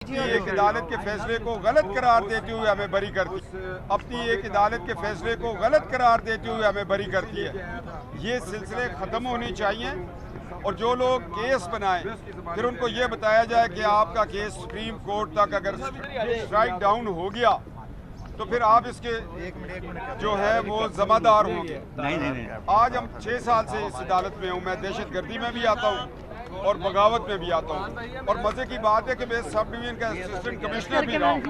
ایک عدالت کے فیصلے کو غلط قرار دیتے ہوئے ہمیں بری کرتی ہے، اپنی ایک عدالت کے فیصلے کو غلط قرار دیتے ہوئے ہمیں بری کرتی ہے۔ یہ سلسلے ختم ہونے چاہیے اور جو لوگ کیس بنائیں پھر ان کو یہ بتایا جائے کہ آپ کا کیس سپریم کورٹ تک اگر اسٹرائک ڈاؤن ہو گیا تو پھر آپ اس کے جو ہے وہ ذمہ دار ہوں گے۔ آج ہم 6 سال سے اس عدالت میں ہوں، میں دہشت گردی میں بھی آتا ہوں اور بغاوت میں بھی آتا ہوں، اور مزے کی بات ہے کہ میں سب ڈویژن کا اسسٹنٹ کمشنر بھی رہا ہوں،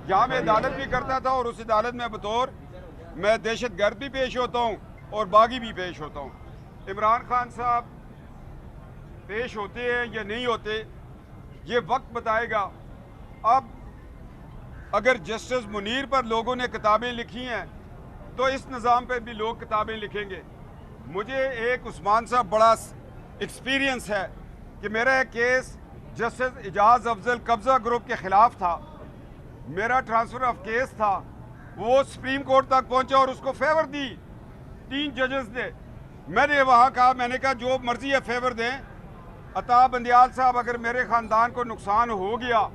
یہاں میں عدالت بھی کرتا تھا اور اس عدالت میں بطور میں دہشت گرد بھی پیش ہوتا ہوں اور باغی بھی پیش ہوتا ہوں۔ عمران خان صاحب پیش ہوتے ہیں یا نہیں ہوتے یہ وقت بتائے گا۔ اب اگر جسٹس منیر پر لوگوں نے کتابیں لکھی ہیں تو اس نظام پہ بھی لوگ کتابیں لکھیں گے۔ مجھے ایک عثمان صاحب بڑا ایکسپیرینس ہے کہ میرا ایک کیس جسٹس اعجاز افضل قبضہ گروپ کے خلاف تھا، میرا ٹرانسفر آف کیس تھا، وہ سپریم کورٹ تک پہنچا اور اس کو فیور دی 3 ججز نے۔ میں نے وہاں کہا، میں نے کہا جو مرضی ہے فیور دیں، عطا بندیال صاحب اگر میرے خاندان کو نقصان ہو گیا،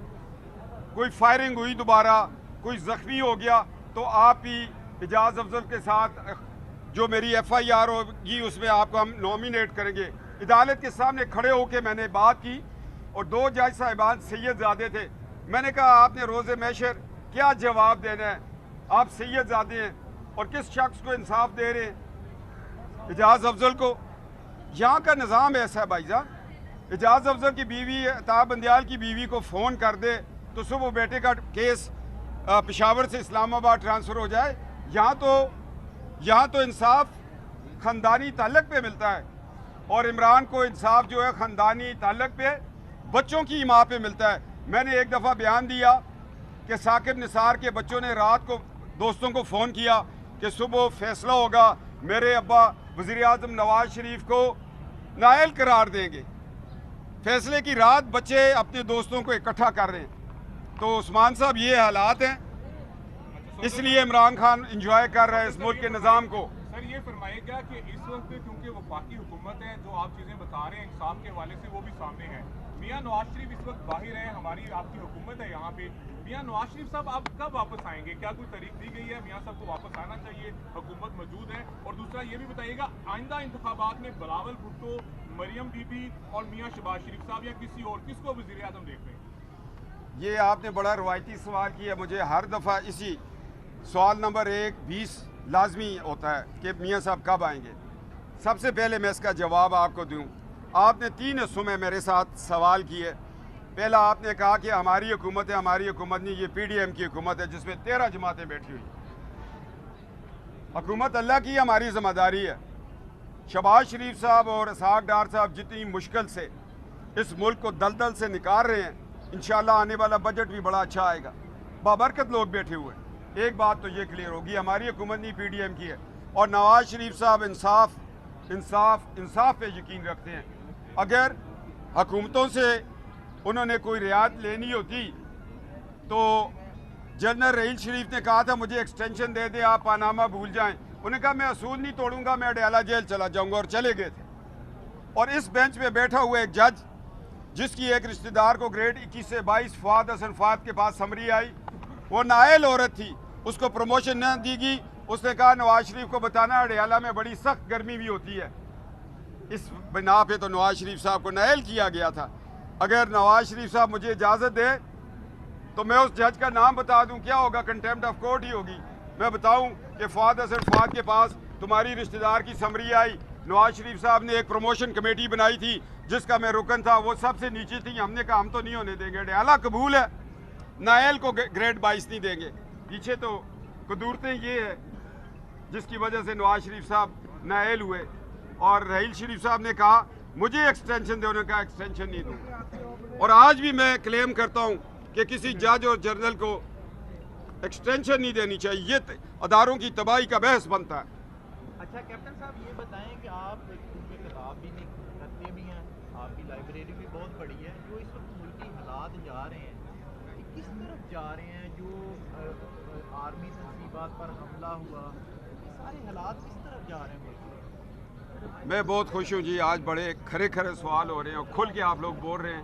کوئی فائرنگ ہوئی دوبارہ، کوئی زخمی ہو گیا تو آپ ہی اعجاز افضل کے ساتھ جو میری ایف آئی آر ہوگی اس میں آپ کو ہم نومینیٹ کریں گے۔ عدالت کے سامنے کھڑے ہو کے میں نے بات کی اور 2 جج صاحبان سید زادے تھے۔ میں نے کہا آپ نے روز محشر کیا جواب دینا ہے؟ آپ سید زادے ہیں اور کس شخص کو انصاف دے رہے ہیں؟ اعجاز افضل کو۔ یہاں کا نظام ایسا ہے بھائی جان، اعجاز افضل کی بیوی عطا بندیال کی بیوی کو فون کر دے تو صبح بیٹے کا کیس پشاور سے اسلام آباد ٹرانسفر ہو جائے۔ یہاں تو انصاف خاندانی تعلق پہ ملتا ہے اور عمران کو انصاف جو ہے خاندانی تعلق پہ بچوں کی ماں پہ ملتا ہے۔ میں نے ایک دفعہ بیان دیا کہ ثاقب نثار کے بچوں نے رات کو دوستوں کو فون کیا کہ صبح فیصلہ ہوگا، میرے ابا وزیر اعظم نواز شریف کو نائل قرار دیں گے۔ فیصلے کی رات بچے اپنے دوستوں کو اکٹھا کر رہے ہیں۔ تو عثمان صاحب یہ حالات ہیں، اس لیے عمران خان انجوائے کر رہا ہے اس ملک کے نظام کو۔ سر یہ فرمائے گا کہ اس وقت کیونکہ وفاقی حکومت ہے، جو آپ چیزیں بتا رہے ہیں انصاف کے حوالے سے وہ بھی سامنے ہے، میاں نواز شریف اس وقت باہر ہیں، ہماری آپ کی حکومت ہے یہاں پہ، میاں نواز شریف صاحب آپ کب واپس آئیں گے؟ کیا کوئی تاریخ دی گئی ہے؟ میاں صاحب کو واپس آنا چاہیے، حکومت موجود ہے۔ اور دوسرا یہ بھی بتائیے گا آئندہ انتخابات میں بلاول بھٹو، مریم بی بی اور میاں شہباز شریف صاحب یا کسی اور کس کو وزیر اعظم دیکھ رہے ہیں؟ یہ آپ نے بڑا روایتی سوال کیا، مجھے ہر دفعہ اسی سوال نمبر 1-20 لازمی ہوتا ہے کہ میاں صاحب کب آئیں گے۔ سب سے پہلے میں اس کا جواب آپ کو دوں۔ آپ نے 3 حصوں میں میرے ساتھ سوال کیے۔ پہلا آپ نے کہا کہ ہماری حکومت ہے، ہماری حکومت نہیں، یہ پی ڈی ایم کی حکومت ہے جس میں 13 جماعتیں بیٹھی ہوئی۔ حکومت اللہ کی ہماری ذمہ داری ہے۔ شہباز شریف صاحب اور اسحاق ڈار صاحب جتنی مشکل سے اس ملک کو دلدل سے نکال رہے ہیں، انشاءاللہ آنے والا بجٹ بھی بڑا اچھا آئے گا۔ بابرکت لوگ بیٹھے ہوئے ہیں۔ ایک بات تو یہ کلیئر ہوگی، ہماری حکومت نہیں پی ڈی ایم کی ہے، اور نواز شریف صاحب انصاف پہ یقین رکھتے ہیں۔ اگر حکومتوں سے انہوں نے کوئی رعایت لینی ہوتی تو جنرل رحیل شریف نے کہا تھا مجھے ایکسٹینشن دے دیں، آپ پاناما بھول جائیں، انہوں نے کہا میں اصول نہیں توڑوں گا، میں اڈیالہ جیل چلا جاؤں گا، اور چلے گئے تھے۔ اور اس بینچ پہ بیٹھا ہوا ایک جج جس کی ایک رشتہ دار کو گریڈ 21 سے 22 فواد حسن فواد کے پاس سمری آئی، وہ نائل عورت تھی، اس کو پروموشن نہ دی گئی، اس نے کہا نواز شریف کو بتانا اڈیالہ میں بڑی سخت گرمی بھی ہوتی ہے۔ اس بنا پہ تو نواز شریف صاحب کو نائل کیا گیا تھا۔ اگر نواز شریف صاحب مجھے اجازت دے تو میں اس جج کا نام بتا دوں، کیا ہوگا؟ کنٹیمپٹ آف کورٹ ہی ہوگی۔ میں بتاؤں کہ فواد حسن فواد کے پاس تمہاری رشتہ دار کی سمری آئی، نواز شریف صاحب نے ایک پروموشن کمیٹی بنائی تھی جس کا میں رکن تھا، وہ سب سے نیچے تھی، ہم نے کہا ہم تو نہیں ہونے دیں گے، اڈیالہ قبول ہے، نائل کو گریڈ 22 نہیں دیں گے۔ پیچھے تو قدورتیں یہ ہے جس کی وجہ سے نواز شریف صاحب نائل ہوئے، اور رحیل شریف صاحب نے کہا مجھے ایکسٹینشن دے، انہوں نے کہا ایکسٹینشن نہیں دوں۔ اور آج بھی میں کلیم کرتا ہوں کہ کسی جج اور جنرل کو ایکسٹینشن نہیں دینی چاہیے، یہ اداروں کی تباہی کا بحث بنتا ہے۔ اچھا کیپٹن صاحب یہ بتائیں کہ آپ کتاب بھی کرتے بھی ہیں، آپ کی لائبریری بھی بہت بڑی ہے، جو اس وقت ملکی حالات جا رہے ہیں کس طرف جا رہے ہیں؟ جو آرمی تنصیبات پر حملہ ہوا، یہ سارے حالات کس طرف جا رہے ہیں ملک میں؟ میں بہت خوش ہوں جی، آج بڑے کھرے سوال ہو رہے ہیں اور کھل کے آپ لوگ بول رہے ہیں۔